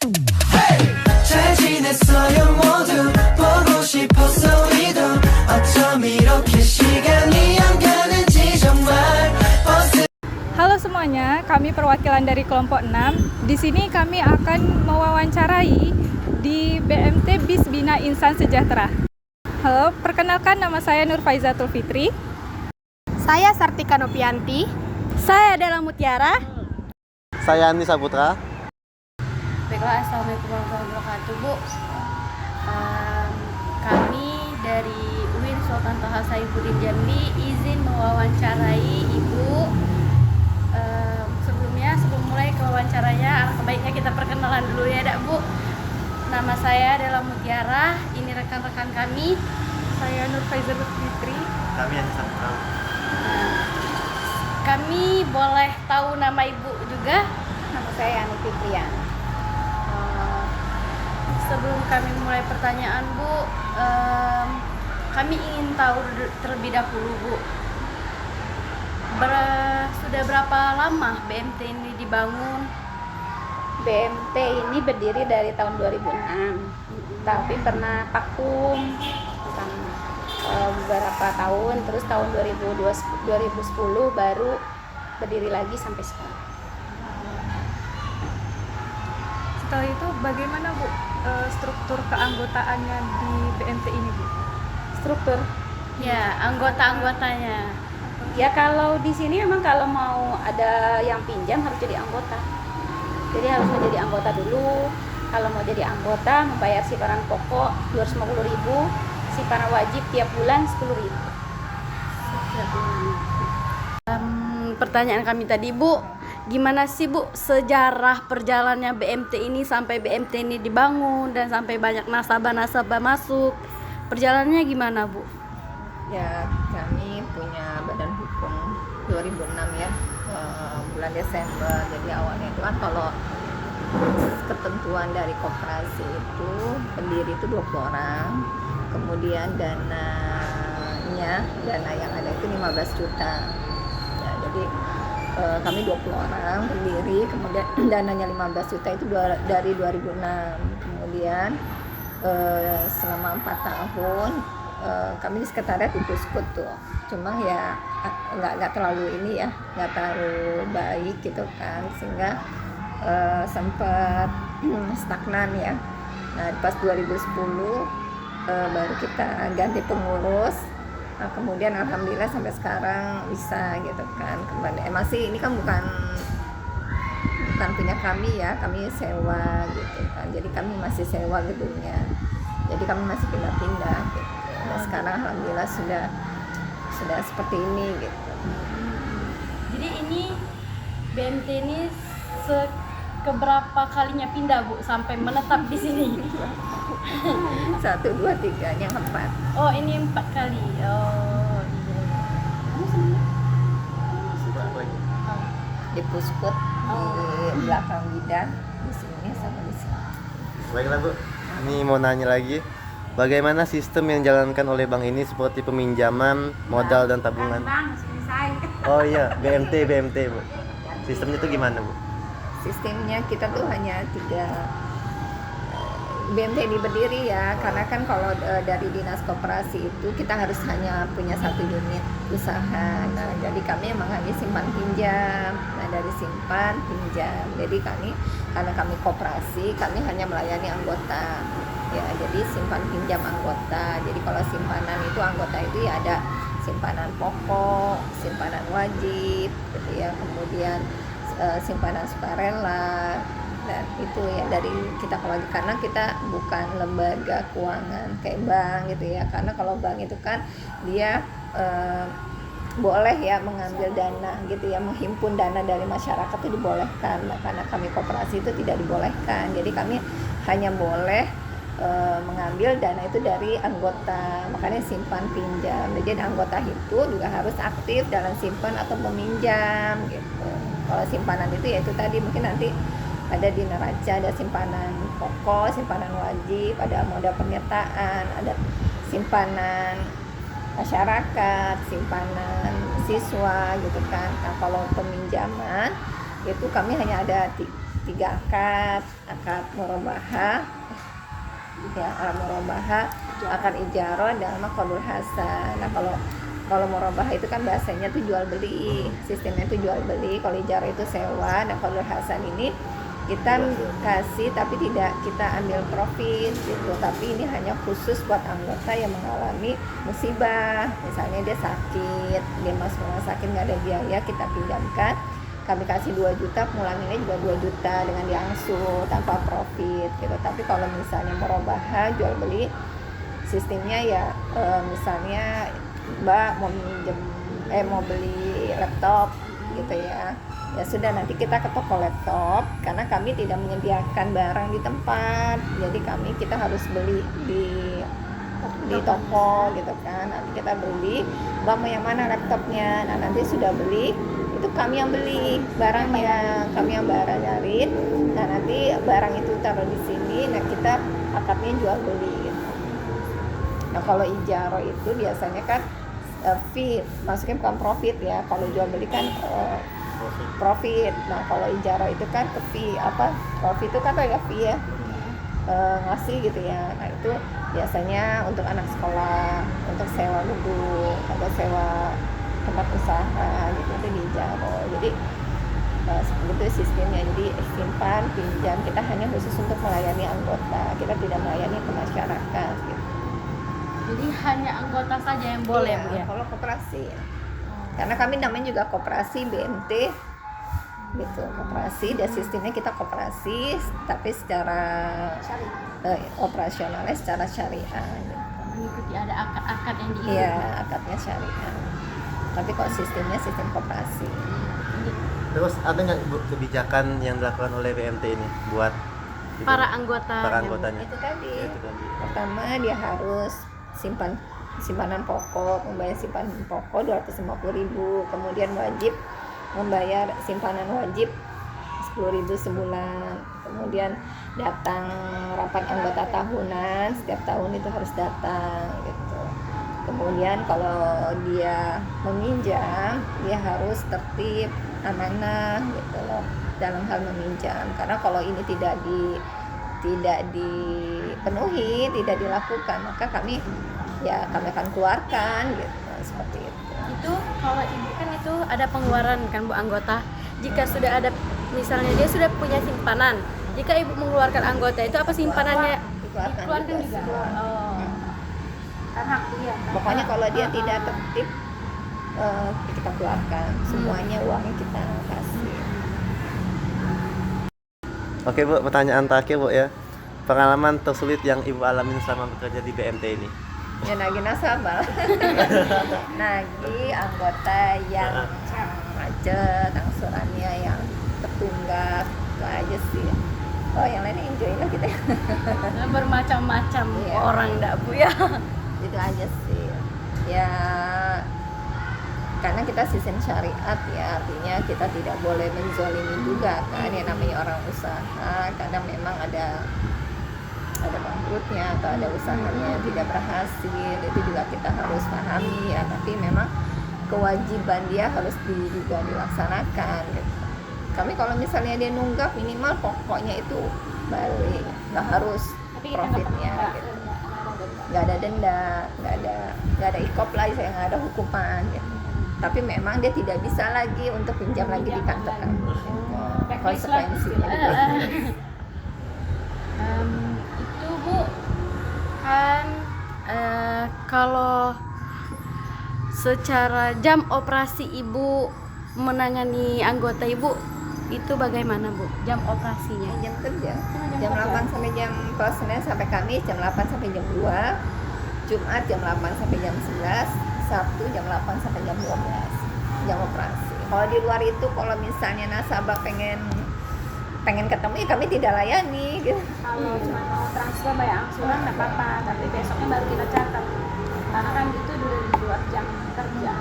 잘 지냈어요 모두 보고 싶었어 우리도 어쩜 이렇게 시간이 안 가는지 정말 Halo semuanya, kami perwakilan dari kelompok 6. Di sini kami akan mewawancarai di BMT BIS Bina Insan Sejahtera. Halo, perkenalkan nama saya Nur Faizatul Fitri. Saya Sartika Nopianti. Saya adalah Mutiara. Saya Andi Saputra. Baiklah, assalamualaikum warahmatullahi wabarakatuh, Bu. Kami dari UIN Sultan Toha Saifuddin Jambi izin mewawancarai Ibu. Sebelum mulai ke wawancaranya, alangkah baiknya kita perkenalan dulu ya, Bu. Nama saya adalah Mutiara. Ini rekan-rekan kami. Saya Nur Faizatul Fitri. Kami Andi Saputra. Kami boleh tahu nama Ibu juga? Nama saya Anu Fitrian. Sebelum kami mulai pertanyaan, Bu, kami ingin tahu terlebih dahulu, Bu, sudah berapa lama BMT ini dibangun? BMT ini berdiri dari tahun 2006, tapi pernah vakum beberapa tahun, terus tahun 2010 baru berdiri lagi sampai sekarang. Setelah itu bagaimana Bu struktur keanggotaannya di BMT ini, Bu? Struktur? Ya, anggota-anggotanya. Ya kalau di sini memang kalau mau ada yang pinjam harus jadi anggota. Jadi harus menjadi anggota dulu. Kalau mau jadi anggota membayar simpanan pokok 250.000, simpanan wajib tiap bulan 10.000. Pertanyaan kami tadi, Bu, gimana sih, Bu, sejarah perjalannya BMT ini sampai BMT ini dibangun dan sampai banyak nasabah-nasabah masuk? Perjalanannya gimana, Bu? Ya, kami punya badan hukum 2006 ya, bulan Desember. Jadi awalnya itu kan kalau ketentuan dari koperasi itu pendiri itu 20 orang, kemudian dana yang ada itu 15 juta. Ya, jadi kami 20 orang pendiri, kemudian dananya 15 juta itu dari 2006. Kemudian selama 4 tahun kami di sekretariat di Puskut tuh, cuma ya nggak terlalu ini ya, nggak terlalu baik gitu kan, sehingga sempat stagnan ya. Nah pas 2010 baru kita ganti pengurus. Nah, kemudian alhamdulillah sampai sekarang bisa gitu kan kembali. Masih ini kan bukan punya kami ya, kami sewa gitu kan. Jadi kami masih sewa gedungnya. Jadi kami masih pindah-pindah gitu. Nah, sekarang alhamdulillah sudah seperti ini gitu. Jadi ini BMT ini keberapa kalinya pindah, Bu, sampai menetap di sini? 1, 2, 3, yang 4. Oh, ini 4 kali. Oh, Di Puskut, di belakang bidan, di sini sama di sini. Baiklah Bu, ini mau nanya lagi. Bagaimana sistem yang dijalankan oleh bank ini seperti peminjaman, modal dan tabungan? Oh iya, BMT Bu. Sistemnya itu gimana Bu? Sistemnya kita tuh hanya 3 BMT ini berdiri ya, karena kan kalau dari dinas koperasi itu kita harus hanya punya 1 unit usaha. Nah jadi kami emang hanya simpan pinjam. Nah dari simpan pinjam, jadi karena kami koperasi, kami hanya melayani anggota ya, jadi simpan pinjam anggota. Jadi kalau simpanan itu anggota itu ya ada simpanan pokok, simpanan wajib gitu ya, kemudian simpanan sukarela. Dan itu ya dari kita, kalau karena kita bukan lembaga keuangan kayak bank gitu ya, karena kalau bank itu kan dia boleh ya mengambil dana gitu ya, menghimpun dana dari masyarakat itu dibolehkan. Nah, karena kami koperasi itu tidak dibolehkan, jadi kami hanya boleh mengambil dana itu dari anggota, makanya simpan pinjam. Jadi anggota itu juga harus aktif dalam simpan atau meminjam gitu. Kalau simpanan itu ya itu tadi, mungkin nanti ada di neraca, ada simpanan pokok, simpanan wajib, ada modal penyertaan, ada simpanan masyarakat, simpanan siswa gitu kan. Nah kalau peminjaman itu kami hanya ada 3 akad, akad murabahah, ya murabahah, akad ijarah, dan sama qadul hasan. Nah kalau murabahah itu kan bahasanya tuh jual beli, sistemnya tuh jual beli. Kalau ijarah itu sewa. Nah qadul hasan ini kita kasih tapi tidak kita ambil profit gitu, tapi ini hanya khusus buat anggota yang mengalami musibah, misalnya dia sakit, dia masuk rumah sakit nggak ada biaya, kita pinjamkan, kami kasih 2 juta, pulanginnya juga 2 juta dengan diangsuh tanpa profit gitu. Tapi kalau misalnya merubah jual beli, sistemnya ya misalnya Mbak mau minjem mau beli laptop gitu ya sudah, nanti kita ke toko laptop karena kami tidak menyediakan barang di tempat, jadi kita harus beli di toko gitu kan. Nanti kita beli, Mbak mau yang mana laptopnya, nah nanti sudah beli itu kami yang beli barangnya, kami yang bayarin. Nah nanti barang itu taruh di sini, nah kita akadnya jual beli gitu. Nah kalau ijarah itu biasanya kan fee, maksudnya bukan profit ya. Kalau jual beli kan profit. Nah kalau ijarah itu kan fee, profit itu kan kayak fee ya, ngasih gitu ya. Nah itu biasanya untuk anak sekolah, untuk sewa gedung atau sewa tempat usaha gitu, itu di ijarah. Jadi seperti itu sistemnya. Jadi simpan, pinjam, kita hanya khusus untuk melayani anggota, kita tidak melayani ke masyarakat gitu. Jadi hanya anggota saja yang boleh, Bu ya? Kalau koperasi ya. Karena kami namanya juga koperasi BMT gitu, koperasi, dan sistemnya kita koperasi tapi secara operasionalnya secara syariah gitu. Mengikuti ada akad-akad yang diikuti. Iya, akadnya syariah. Tapi kalau sistemnya sistem koperasi. Terus ada nggak Bu kebijakan yang dilakukan oleh BMT ini buat para anggotanya? Itu tadi. Pertama dia harus simpanan pokok, membayar simpanan pokok 250.000, kemudian wajib membayar simpanan wajib 10.000 sebulan, kemudian datang rapat anggota tahunan, setiap tahun itu harus datang gitu. Kemudian kalau dia meminjam, dia harus tertib, amanah gitu loh dalam hal meminjam, karena kalau ini tidak dipenuhi, tidak dilakukan, maka kami akan keluarkan gitu, seperti itu. Itu kalau ibu kan itu ada pengeluaran kan Bu anggota. Jika sudah ada, misalnya dia sudah punya simpanan, jika ibu mengeluarkan anggota itu apa simpanannya dikeluarkan juga? Oh. Karena hak dia. Pokoknya kalau dia tidak tertib, kita keluarkan semuanya, uangnya kita kasih. Oke Bu, pertanyaan terakhir Bu ya. Pengalaman tersulit yang Ibu alamin selama bekerja di BMT ini? Ya nagih nasabah. Nagih anggota yang macet, angsurannya yang tertunggak, itu aja sih. Oh yang lainnya enjoy lah kita. Bermacam-macam Iya. orang enggak Bu ya? Itu aja sih. Ya karena kita sistem syariat ya, artinya kita tidak boleh menzolimi juga kan, yang namanya orang usaha kadang memang ada bangkrutnya atau ada usahanya yang tidak berhasil, itu juga kita harus pahami ya, tapi memang kewajiban dia harus juga dilaksanakan gitu. Kami kalau misalnya dia nunggak, minimal pokoknya itu balik, nggak harus profitnya gitu. Nggak ada denda, nggak ada ikop lah, saya nggak ada hukuman gitu. Tapi memang dia tidak bisa lagi untuk pinjam lagi di kantor kami. Konsekuensinya. Itu Bu kan kalau secara jam operasi Ibu menangani anggota Ibu itu bagaimana Bu jam operasinya? Jam kerja jam 8 sampai kalau Senin sampai Kamis jam 8 sampai jam 2, Jumat jam 8 sampai jam 11, Sabtu jam 8 sampai jam 12 jam operasi. Kalau di luar itu, kalau misalnya nasabah pengen ketemu ya kami tidak layani gitu. Kalau cuma mau transfer bayar angsuran nggak apa-apa, tapi besoknya baru kita catat karena kan itu udah di luar jam kerja.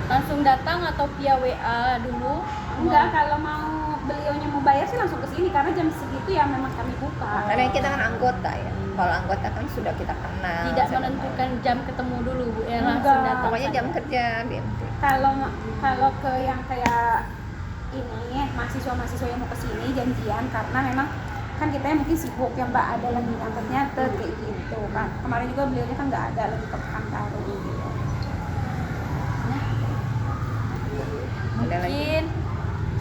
Langsung datang atau via WA dulu? Enggak, kalau mau beliaunya mau bayar sih langsung ke sini karena jam segitu ya memang kami buka. Karena kita kan anggota ya. Kalau anggota kan sudah kita kenal. Tidak menentukan jam ketemu dulu Bu ya, langsung Enggak. datang. Pokoknya jam kerja BMT. Kalau ke yang kayak ini mahasiswa-mahasiswa yang mau kesini janjian karena memang kan kita yang mungkin sibuk ya Mbak, ada lagi angkatnya kayak gitu kan. Kemarin juga beliaunya kan nggak ada lagi ke Pekanbaru gitu. Ada lagi? Mungkin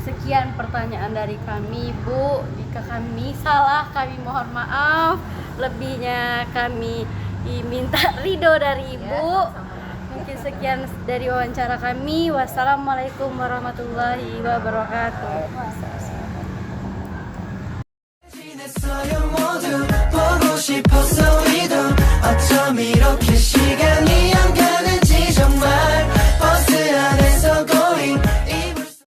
sekian pertanyaan dari kami, Bu. Jika kami salah, kami mohon maaf. Lebihnya kami minta ridho dari Ibu. Mungkin sekian dari wawancara kami. Wassalamualaikum warahmatullahi wabarakatuh. 지냈어요 모두 보고 싶었어 우리도 어쩜 이렇게 시간